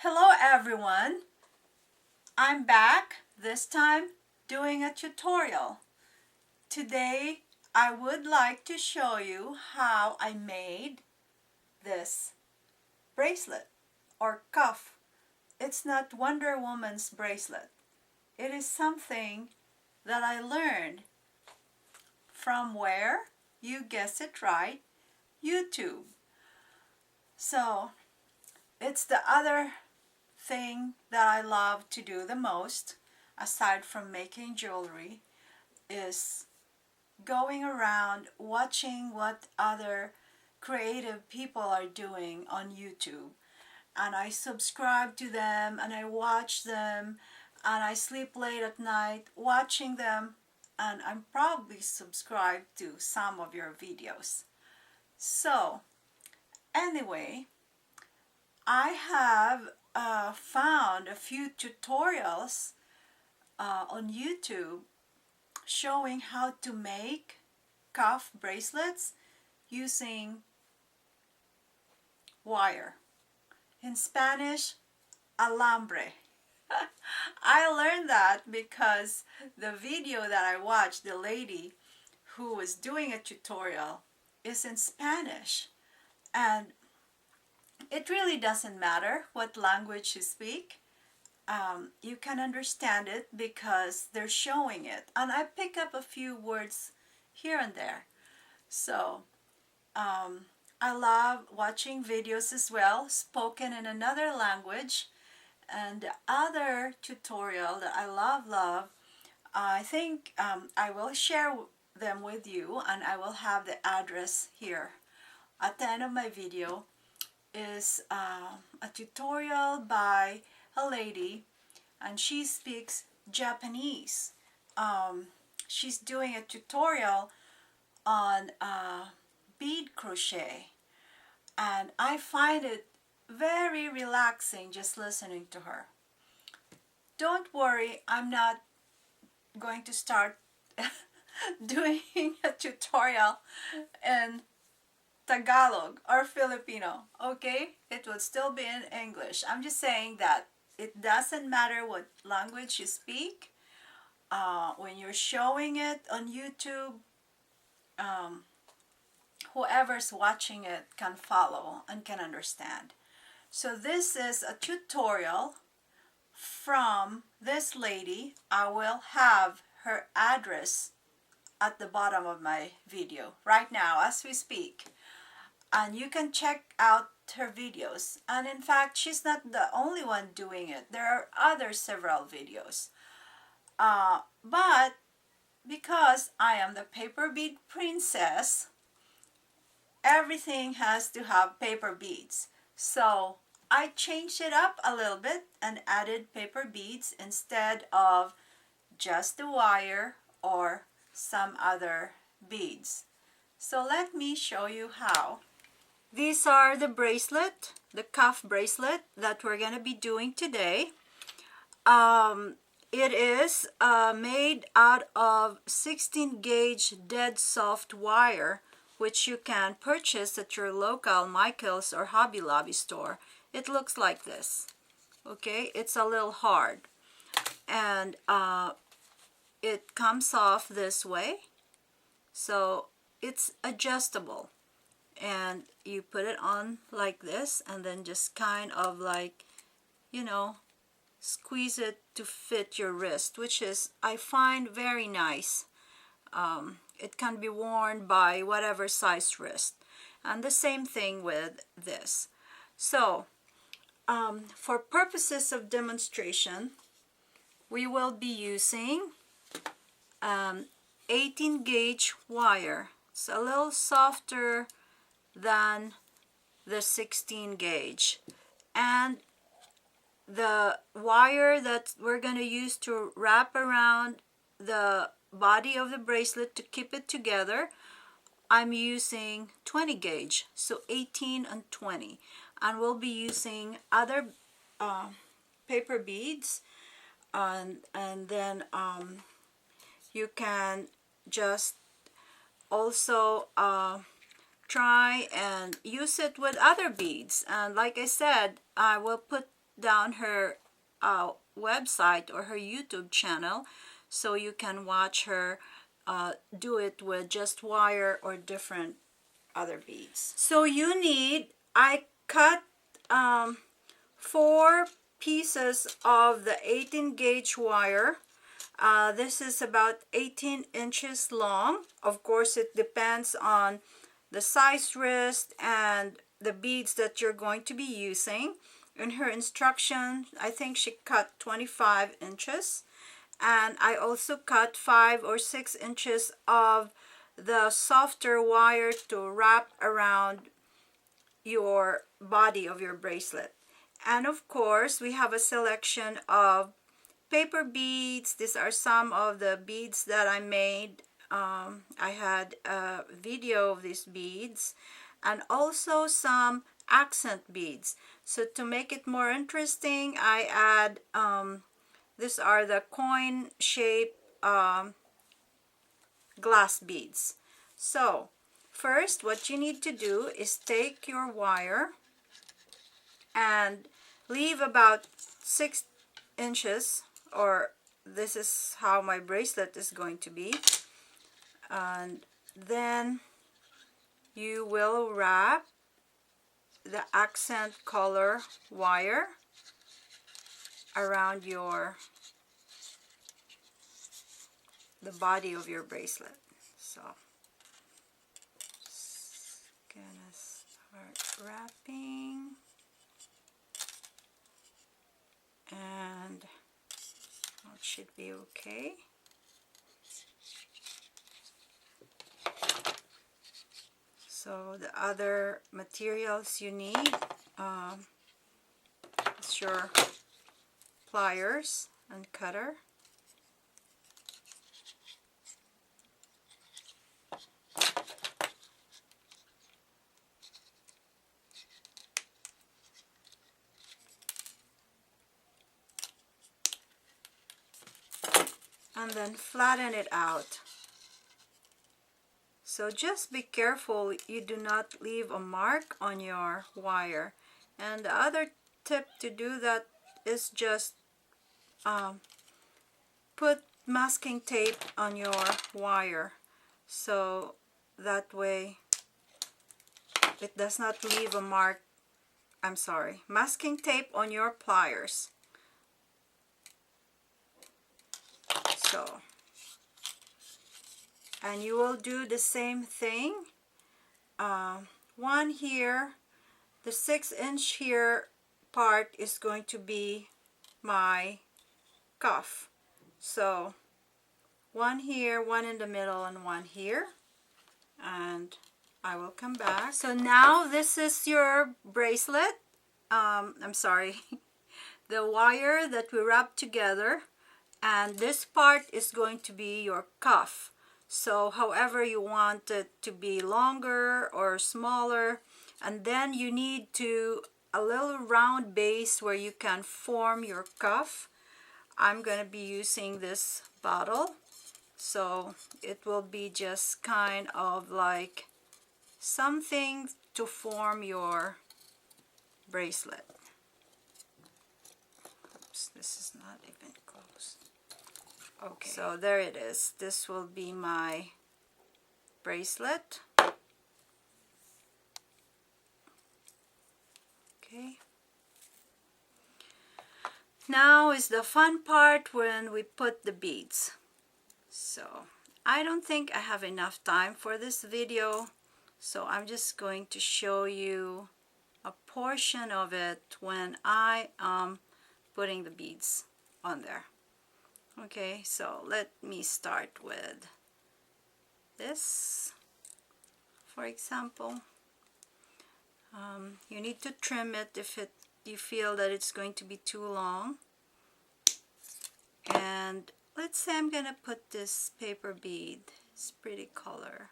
Hello everyone, I'm back, this time doing a tutorial. Today I would like to show you how I made this bracelet or cuff. It's not Wonder Woman's bracelet. It is something that I learned from where? You guessed it right, YouTube. So it's the other thing that I love to do the most, aside from making jewelry, is going around watching what other creative people are doing on YouTube. And I subscribe to them and I watch them and I sleep late at night watching them, and I'm probably subscribed to some of your videos. So anyway, I have found a few tutorials on YouTube showing how to make cuff bracelets using wire. In Spanish, alambre. I learned that because the video that I watched, the lady who was doing a tutorial, is in Spanish. And it really doesn't matter what language you speak. You can understand it because they're showing it. And I pick up a few words here and there. So I love watching videos as well, spoken in another language. And the other tutorial that I love, I think I will share them with you, and I will have the address here at the end of my video, is a tutorial by a lady, and she speaks Japanese. She's doing a tutorial on bead crochet, and I find it very relaxing just listening to her. Don't worry, I'm not going to start doing a tutorial in Tagalog or Filipino, okay? It will still be in English. I'm just saying that it doesn't matter what language you speak. When you're showing it on YouTube, whoever's watching it can follow and can understand. So this is a tutorial from this lady. I will have her address at the bottom of my video right now as we speak. And you can check out her videos. And in fact, she's not the only one doing it. There are other several videos. But because I am the paper bead princess, everything has to have paper beads. So I changed it up a little bit and added paper beads instead of just the wire or some other beads. So let me show you how. These are the bracelet, the cuff bracelet that we're going to be doing today. It is made out of 16 gauge dead soft wire, which you can purchase at your local Michael's or Hobby Lobby store. It looks like this. Okay, it's a little hard. And it comes off this way. So it's adjustable. And you put it on like this and then just kind of like, you know, squeeze it to fit your wrist, which is, I find, very nice. It can be worn by whatever size wrist. And the same thing with this. So for purposes of demonstration, we will be using 18 gauge wire. It's a little softer than the 16 gauge, and the wire that we're going to use to wrap around the body of the bracelet to keep it together, I'm using 20 gauge, so 18 and 20, and we'll be using other paper beads, and then you can just also try and use it with other beads. And like I said, I will put down her website or her YouTube channel so you can watch her do it with just wire or different other beads. So you need, I cut 4 pieces of the 18 gauge wire. This is about 18 inches long. Of course, it depends on the size wrist and the beads that you're going to be using. In her instruction, I think she cut 25 inches. And I also cut 5 or 6 inches of the softer wire to wrap around your body of your bracelet. And of course, we have a selection of paper beads. These are some of the beads that I made. I had a video of these beads, and also some accent beads. So to make it more interesting, I add these are the coin shaped glass beads. So first, what you need to do is take your wire and leave about 6 inches, or this is how my bracelet is going to be, and then you will wrap the accent color wire around the body of your bracelet. So just gonna start wrapping, and it should be okay. So the other materials you need is your pliers and cutter. And then flatten it out. So just be careful you do not leave a mark on your wire. And the other tip to do that is just put masking tape on your wire, so that way it does not leave a mark. I'm sorry, masking tape on your pliers. So, and you will do the same thing. One here, the 6-inch here part is going to be my cuff. So one here, one in the middle, and one here. And I will come back. So now this is your bracelet. I'm sorry, the wire that we wrap together, and this part is going to be your cuff. So however you want it to be, longer or smaller. And then you need a little round base where you can form your cuff. I'm going to be using this bottle, so it will be just kind of like something to form your bracelet. Oops, this is not even close. Okay, so there it is. This will be my bracelet. Okay. Now is the fun part when we put the beads. So I don't think I have enough time for this video, so I'm just going to show you a portion of it when I am putting the beads on there. Okay, so let me start with this, for example. You need to trim it if you feel that it's going to be too long. And let's say I'm gonna put this paper bead. It's pretty color.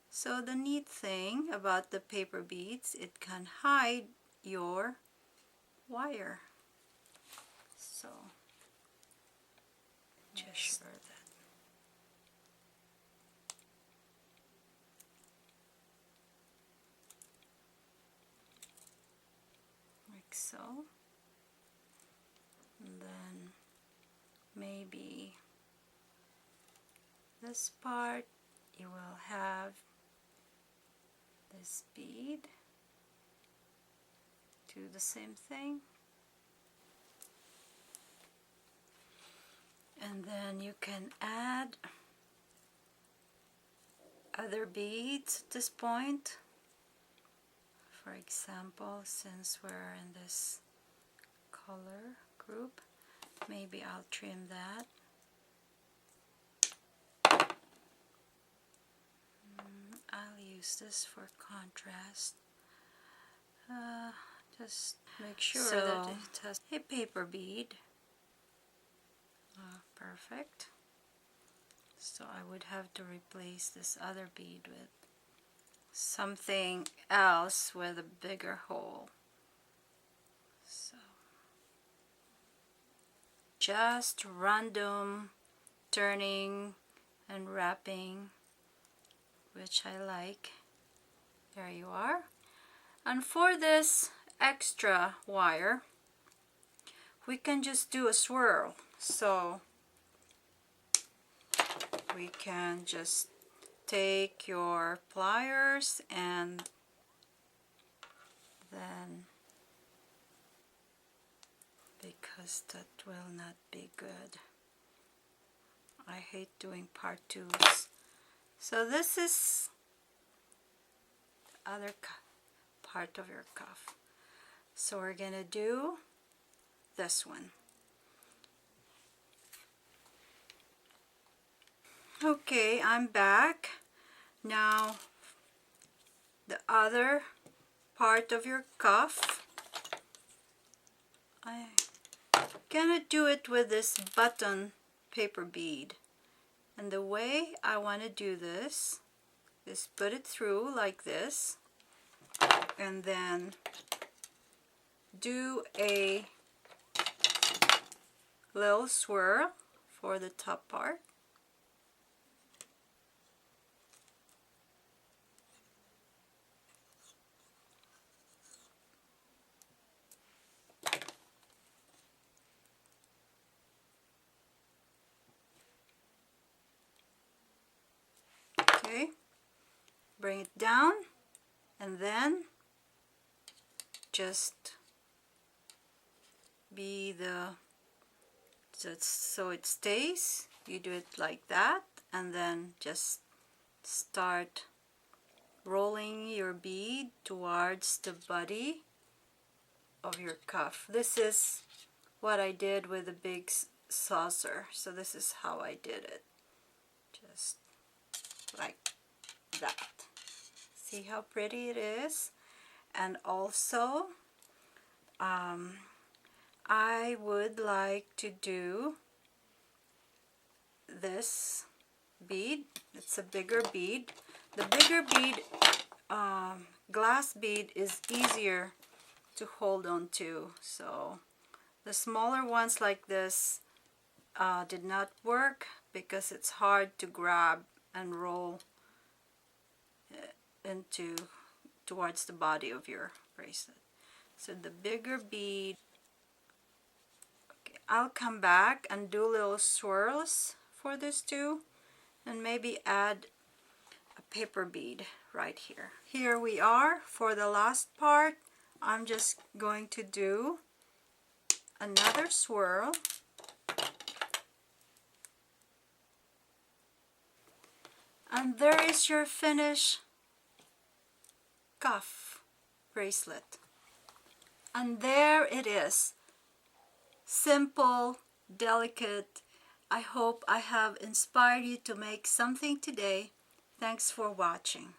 So the neat thing about the paper beads, it can hide your wire. So just sure that. Like so. maybe this part, you will have this bead. Do the same thing. And then you can add other beads at this point. For example, since we're in this color group, maybe I'll trim that. I'll use this for contrast. Just make sure that it has a paper bead. Perfect. So I would have to replace this other bead with something else with a bigger hole. So just random turning and wrapping, which I like. There you are. And for this extra wire, we can just do a swirl. So we can just take your pliers and then, because that will not be good, I hate doing part twos. So this is the other part of your cuff. So we're gonna do this one. Okay, I'm back. Now the other part of your cuff, I'm gonna do it with this button paper bead. And the way I want to do this is put it through like this, and then do a little swirl for the top part. Okay, bring it down, and then just be so it stays. You do it like that, and then just start rolling your bead towards the body of your cuff. This is what I did with the big saucer. So this is how I did it. Just like that. See how pretty it is? And also I would like to do this bead. It's a bigger bead. The bigger bead, glass bead, is easier to hold on to. So the smaller ones like this did not work because it's hard to grab and roll towards the body of your bracelet. So the bigger bead. Okay, I'll come back and do little swirls for this too, and maybe add a paper bead right here. Here we are for the last part. I'm just going to do another swirl. And there is your finished cuff bracelet. And there it is. Simple, delicate. I hope I have inspired you to make something today. Thanks for watching.